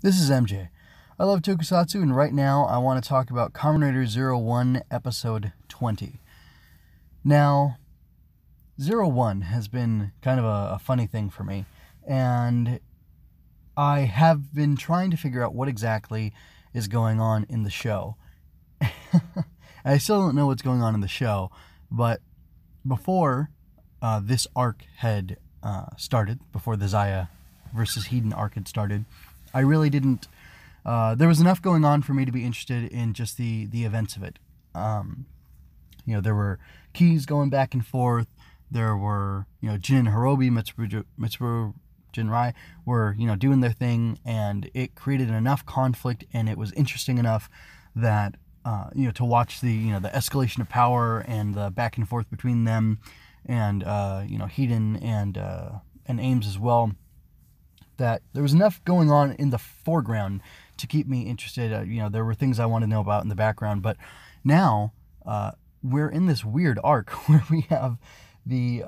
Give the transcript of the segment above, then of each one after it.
This is MJ. I love Tokusatsu, and right now I want to talk about Kamen Rider Zero-One Episode 20. Now, Zero-One has been kind of a funny thing for me, and I have been trying to figure out what exactly is going on in the show. I still don't know what's going on in the show, but before this arc had started, before the Zaia versus Hiden arc had started, I really didn't. There was enough going on for me to be interested in just the events of it. There were keys going back and forth. There were, Jin and Hirobi, Mitsuru, Jinrai were, doing their thing, and it created enough conflict, and it was interesting enough that, to watch the escalation of power and the back and forth between them, and Hiden and Ames as well. That there was enough going on in the foreground to keep me interested. There were things I wanted to know about in the background, but now we're in this weird arc where we have the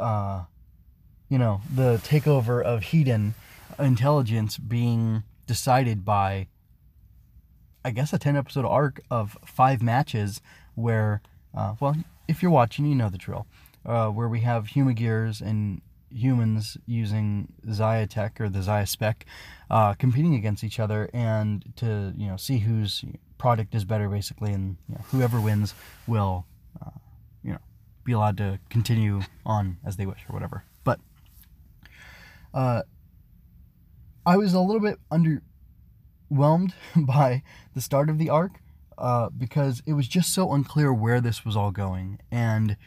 takeover of Hiden intelligence being decided by, I guess, a 10-episode arc of 5 matches where, if you're watching, you know the drill, where we have Humagears and humans using Zaia tech, or the Zaia spec, competing against each other, and to see whose product is better, basically, and whoever wins will be allowed to continue on as they wish, or whatever. But I was a little bit underwhelmed by the start of the arc, because it was just so unclear where this was all going, and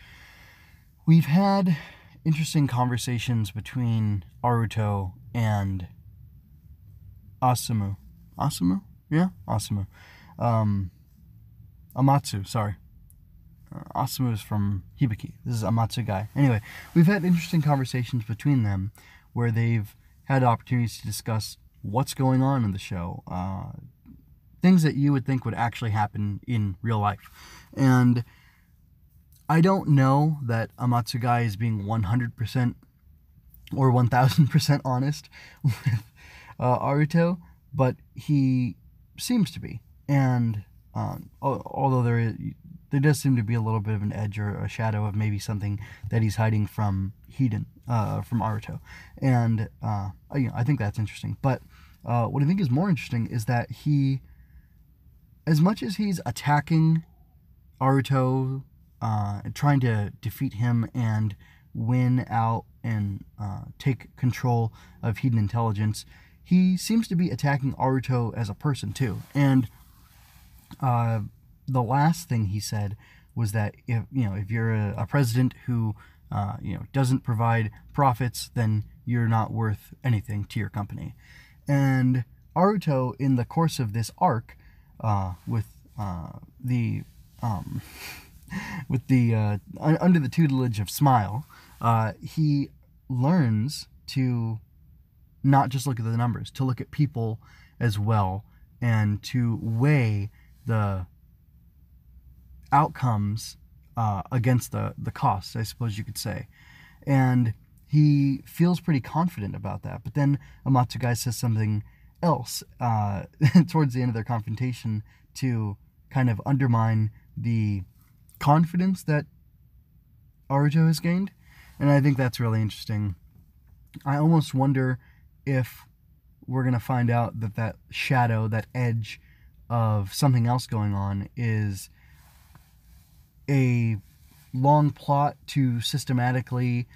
we've had interesting conversations between Aruto and Amatsu. Amatsu, sorry. Asumu is from Hibiki. This is Amatsu guy. Anyway, we've had interesting conversations between them where they've had opportunities to discuss what's going on in the show. Things that you would think would actually happen in real life. And I don't know that Amatsu guy is being 100% or 1000% honest with Aruto, but he seems to be. And although there does seem to be a little bit of an edge or a shadow of maybe something that he's hiding from Hiden, from Aruto. And I think that's interesting. But what I think is more interesting is that he, as much as he's attacking Aruto, trying to defeat him and win out and take control of Hiden intelligence, he seems to be attacking Aruto as a person too. And the last thing he said was that if you're a president who doesn't provide profits, then you're not worth anything to your company. And Aruto, in the course of this arc, with the under the tutelage of Smile, he learns to not just look at the numbers, to look at people as well, and to weigh the outcomes against the costs, I suppose you could say. And he feels pretty confident about that. But then Amatsu guy says something else towards the end of their confrontation to kind of undermine the confidence that Aruto has gained, and I think that's really interesting. I almost wonder if we're going to find out that shadow, that edge of something else going on, is a long plot to systematically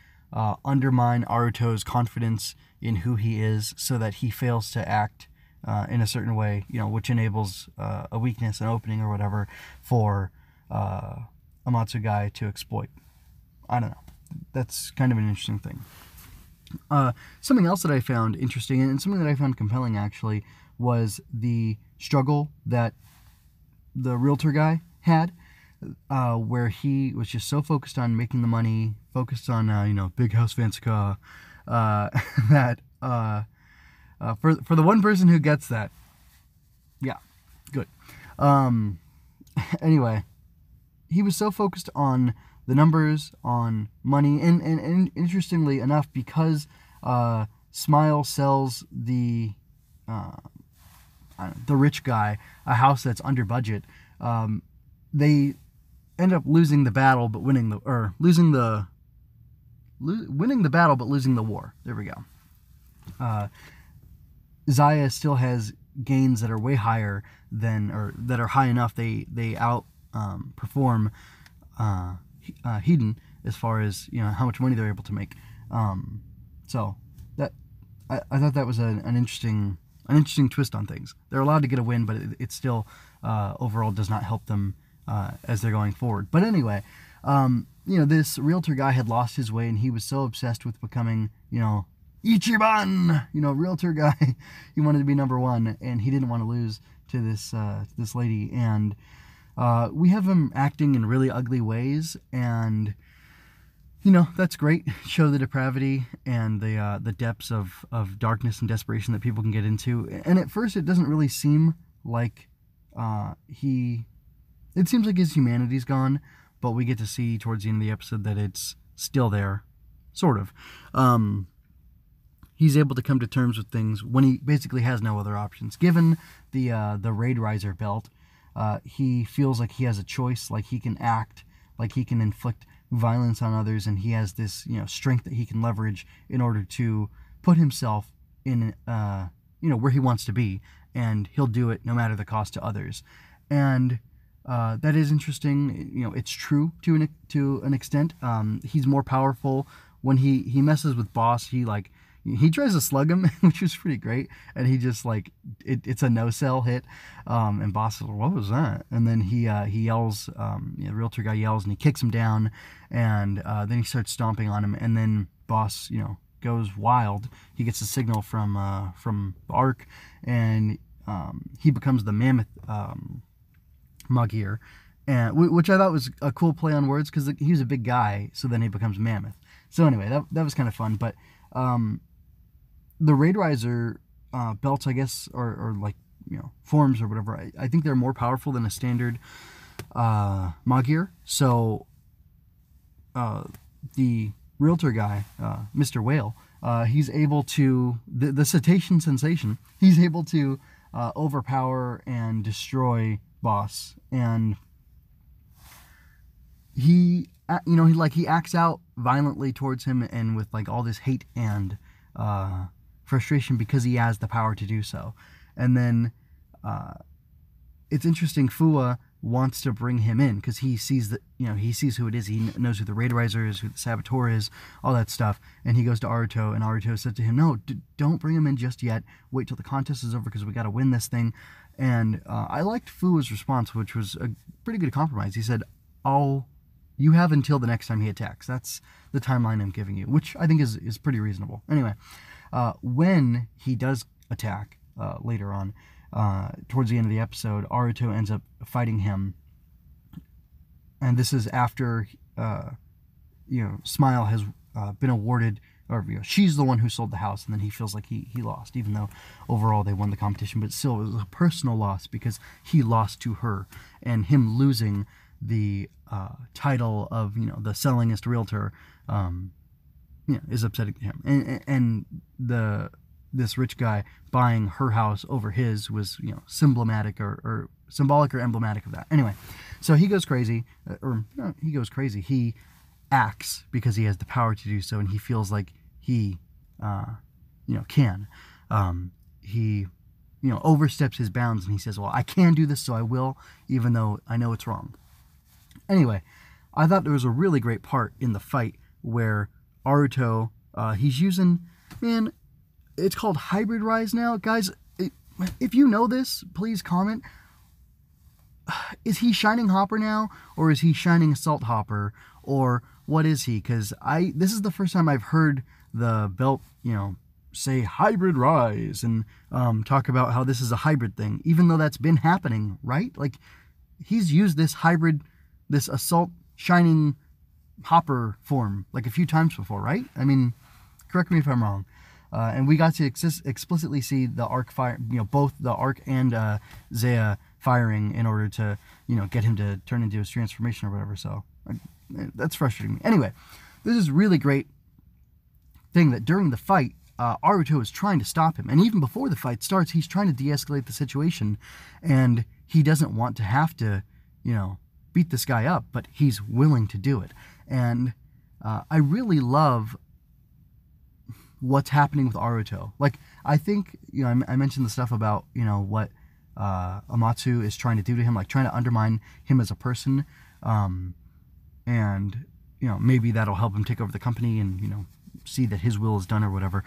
undermine Aruto's confidence in who he is, so that he fails to act in a certain way, which enables a weakness, an opening, or whatever, for Amatsu guy to exploit. I don't know. That's kind of an interesting thing. Something else that I found interesting, and something that I found compelling, actually, was the struggle that the realtor guy had, where he was just so focused on making the money, focused on, big house Vansica, that for the one person who gets that, yeah, good. Anyway, he was so focused on the numbers, on money, and interestingly enough, because Smile sells the the rich guy a house that's under budget. They end up losing the battle, but winning the winning the battle, but losing the war. There we go. Zaia still has gains that are way higher than, or that are high enough they out perform Hiden as far as how much money they're able to make. So that I thought that was an interesting twist on things. They're allowed to get a win, but it still overall does not help them as they're going forward. But anyway, this realtor guy had lost his way, and he was so obsessed with becoming Ichiban, realtor guy. He wanted to be number one, and he didn't want to lose to this lady. And we have him acting in really ugly ways, and that's great. Show the depravity and the depths of darkness and desperation that people can get into. And at first, it doesn't really seem like it seems like his humanity's gone, but we get to see towards the end of the episode that it's still there, sort of. He's able to come to terms with things when he basically has no other options. Given the Raid Riser belt, he feels like he has a choice, like he can act, like he can inflict violence on others, and he has this strength that he can leverage in order to put himself in where he wants to be, and he'll do it no matter the cost to others. And that is interesting. It's true to an extent. He's more powerful when he messes with Boss. He tries to slug him, which was pretty great, and he just it's a no-sell hit, and Boss is like, what was that? And then he yells, the realtor guy yells, and he kicks him down, and then he starts stomping on him, and then Boss goes wild. He gets a signal from the Ark, and he becomes the mammoth Magir, and which I thought was a cool play on words, because he was a big guy, so then he becomes mammoth. So anyway, that was kind of fun. But the Raid Riser belts, I guess, or forms or whatever, I think they're more powerful than a standard Magir. So the realtor guy, Mr. Whale, he's able to, the cetacean sensation, he's able to overpower and destroy Boss. And he acts out violently towards him, and with all this hate and frustration, because he has the power to do so. And then it's interesting, Fua wants to bring him in because he sees that he sees who it is. He knows who the Raid Riser is, who the Saboteur is, all that stuff. And he goes to Aruto, and Aruto said to him, no, don't bring him in just yet. Wait till the contest is over, because we got to win this thing. And I liked Fua's response, which was a pretty good compromise. He said, you have until the next time he attacks. That's the timeline I'm giving you, which I think is pretty reasonable. Anyway, when he does attack later on, towards the end of the episode, Aruto ends up fighting him. And this is after, Smile has been awarded, or she's the one who sold the house, and then he feels like he lost, even though overall they won the competition. But still, it was a personal loss because he lost to her, and him losing the title of the sellingest realtor is upsetting to him. And this rich guy buying her house over his was symbolic or emblematic of that. Anyway, so he goes crazy, he acts because he has the power to do so, and he feels like he can. He oversteps his bounds, and he says, well, I can do this, so I will, even though I know it's wrong. Anyway, I thought there was a really great part in the fight where Aruto, he's using, it's called Hybrid Rise now. Guys, if you know this, please comment. Is he Shining Hopper now, or is he Shining Assault Hopper, or what is he? Because this is the first time I've heard the belt, say Hybrid Rise, and talk about how this is a hybrid thing, even though that's been happening, right? He's used this hybrid, this Assault Shining Hopper form a few times before, right? Correct me if I'm wrong. And we got to explicitly see the Arc fire, both the Arc and Zaia firing in order to, get him to turn into his transformation or whatever. So that's frustrating me. Anyway, this is really great thing that during the fight, Aruto is trying to stop him. And even before the fight starts, he's trying to de-escalate the situation. And he doesn't want to have to, beat this guy up, but he's willing to do it. And I really love what's happening with Aruto. Like, I think, I mentioned the stuff about, what Amatsu is trying to do to him, like trying to undermine him as a person. And, maybe that'll help him take over the company and, see that his will is done or whatever.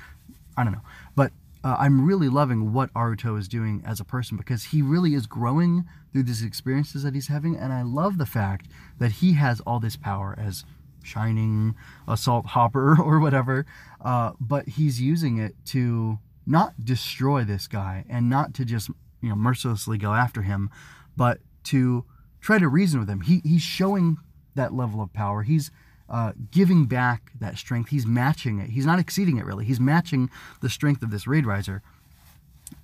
I don't know. But I'm really loving what Aruto is doing as a person, because he really is growing through these experiences that he's having. And I love the fact that he has all this power as Shining Assault Hopper or whatever. But he's using it to not destroy this guy and not to just, mercilessly go after him, but to try to reason with him. He's showing that level of power. He's giving back that strength. He's matching it. He's not exceeding it, really. He's matching the strength of this Raid Riser.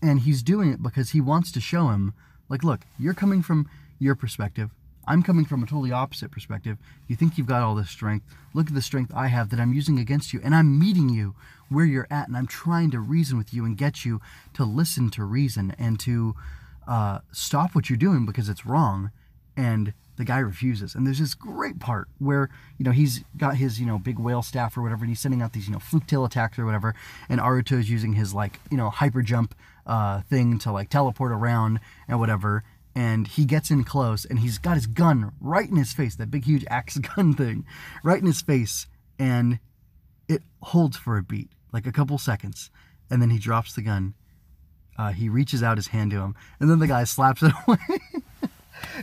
And he's doing it because he wants to show him, like, look, you're coming from your perspective. I'm coming from a totally opposite perspective. You think you've got all this strength. Look at the strength I have that I'm using against you. And I'm meeting you where you're at. And I'm trying to reason with you and get you to listen to reason and to stop what you're doing because it's wrong. And the guy refuses. And there's this great part where, he's got his, big whale staff or whatever, and he's sending out these, fluke tail attacks or whatever, and Aruto is using his, hyper jump thing to, teleport around and whatever, and he gets in close, and he's got his gun right in his face, that big, huge axe gun thing, right in his face, and it holds for a beat, like a couple seconds, and then he drops the gun. He reaches out his hand to him, and then the guy slaps it away.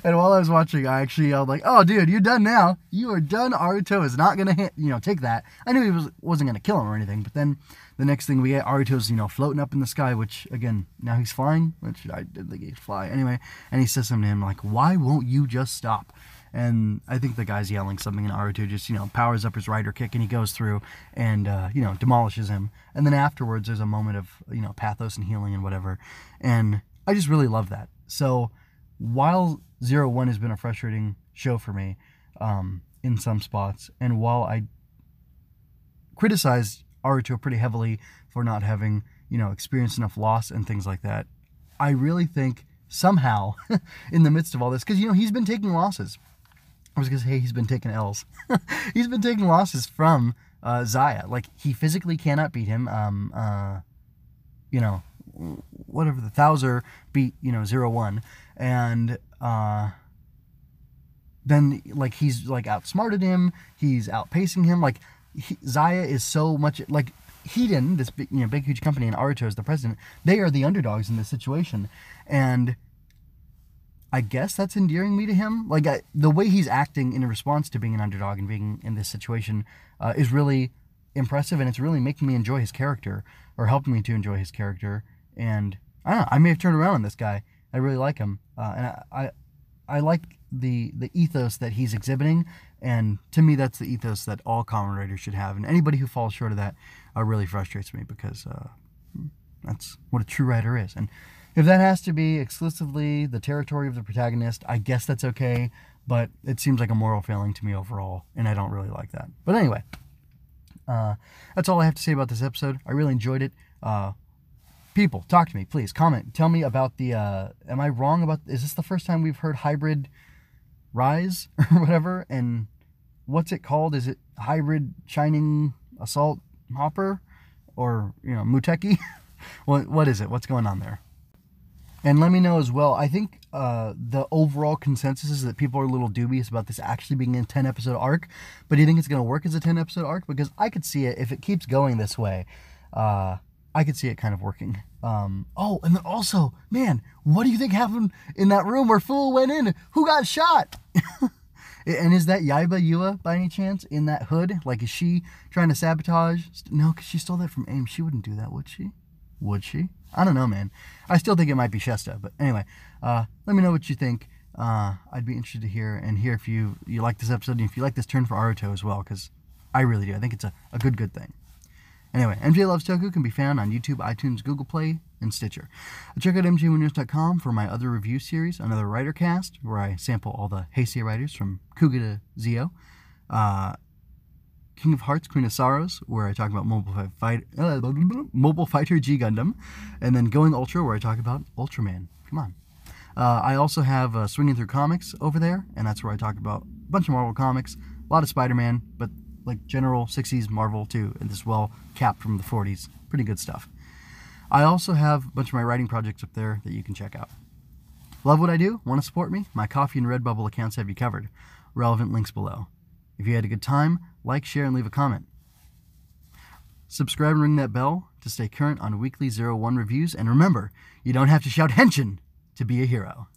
And while I was watching, I was like, oh, dude, you're done now. You are done. Aruto is not going to, take that. I knew he wasn't going to kill him or anything. But then the next thing we get, Aruto's, floating up in the sky, which, again, now he's flying, which I did think he'd fly. Anyway, and he says something to him like, why won't you just stop? And I think the guy's yelling something, and Aruto just, powers up his rider kick, and he goes through and, demolishes him. And then afterwards, there's a moment of, pathos and healing and whatever. And I just really love that. So while Zero-One has been a frustrating show for me in some spots, and while I criticized Aruto pretty heavily for not having, experienced enough loss and things like that, I really think somehow, in the midst of all this, because, he's been taking losses. I was going to say he's been taking L's. He's been taking losses from Zaia. Like, he physically cannot beat him. Whatever, the Thouser beat, Zero-One. And then, he's, outsmarted him. He's outpacing him. Zaia is so much, Hiden, this big, big, huge company, and Aruto is the president. They are the underdogs in this situation. And I guess that's endearing me to him. The way he's acting in response to being an underdog and being in this situation is really impressive, and it's really making me enjoy his character, or helping me to enjoy his character. And I don't know, I may have turned around on this guy. I really like him, and I like the ethos that he's exhibiting, and to me that's the ethos that all Kamen Riders should have, and anybody who falls short of that really frustrates me, because that's what a true rider is. And if that has to be exclusively the territory of the protagonist, I guess that's okay, but it seems like a moral failing to me overall, and I don't really like that. But anyway, that's all I have to say about this episode. I really enjoyed it. People, talk to me, please. Comment. Tell me about the, am I wrong about, is this the first time we've heard Hybrid Rise or whatever? And what's it called? Is it Hybrid Shining Assault Hopper? Or, Muteki? What is it? What's going on there? And let me know as well. I think the overall consensus is that people are a little dubious about this actually being a 10-episode arc. But do you think it's going to work as a 10-episode arc? Because I could see it, if it keeps going this way, I could see it kind of working. Oh, and then also, man, what do you think happened in that room where Fool went in? Who got shot? And is that Yuya by any chance in that hood? Is she trying to sabotage? No, because she stole that from AIM. She wouldn't do that, would she? Would she? I don't know, man. I still think it might be Shesta. But anyway, let me know what you think. I'd be interested to hear if you like this episode, and if you like this turn for Aruto as well, because I really do. I think it's a good thing. Anyway, MJ Loves Toku can be found on YouTube, iTunes, Google Play, and Stitcher. Check out mjwinners.com for my other review series, another writer cast, where I sample all the Heisei writers from Kuga to Zio. King of Hearts, Queen of Sorrows, where I talk about Mobile Fighter G Gundam, and then Going Ultra, where I talk about Ultraman. Come on. I also have Swinging Through Comics over there, and that's where I talk about a bunch of Marvel comics, a lot of Spider-Man, but like general 60s Marvel too, and this well capped from the 40s. Pretty good stuff. I also have a bunch of my writing projects up there that you can check out. Love what I do? Want to support me? My Coffee and Redbubble accounts have you covered. Relevant links below. If you had a good time, like, share, and leave a comment. Subscribe and ring that bell to stay current on weekly Zero-One reviews. And remember, you don't have to shout Henshin to be a hero.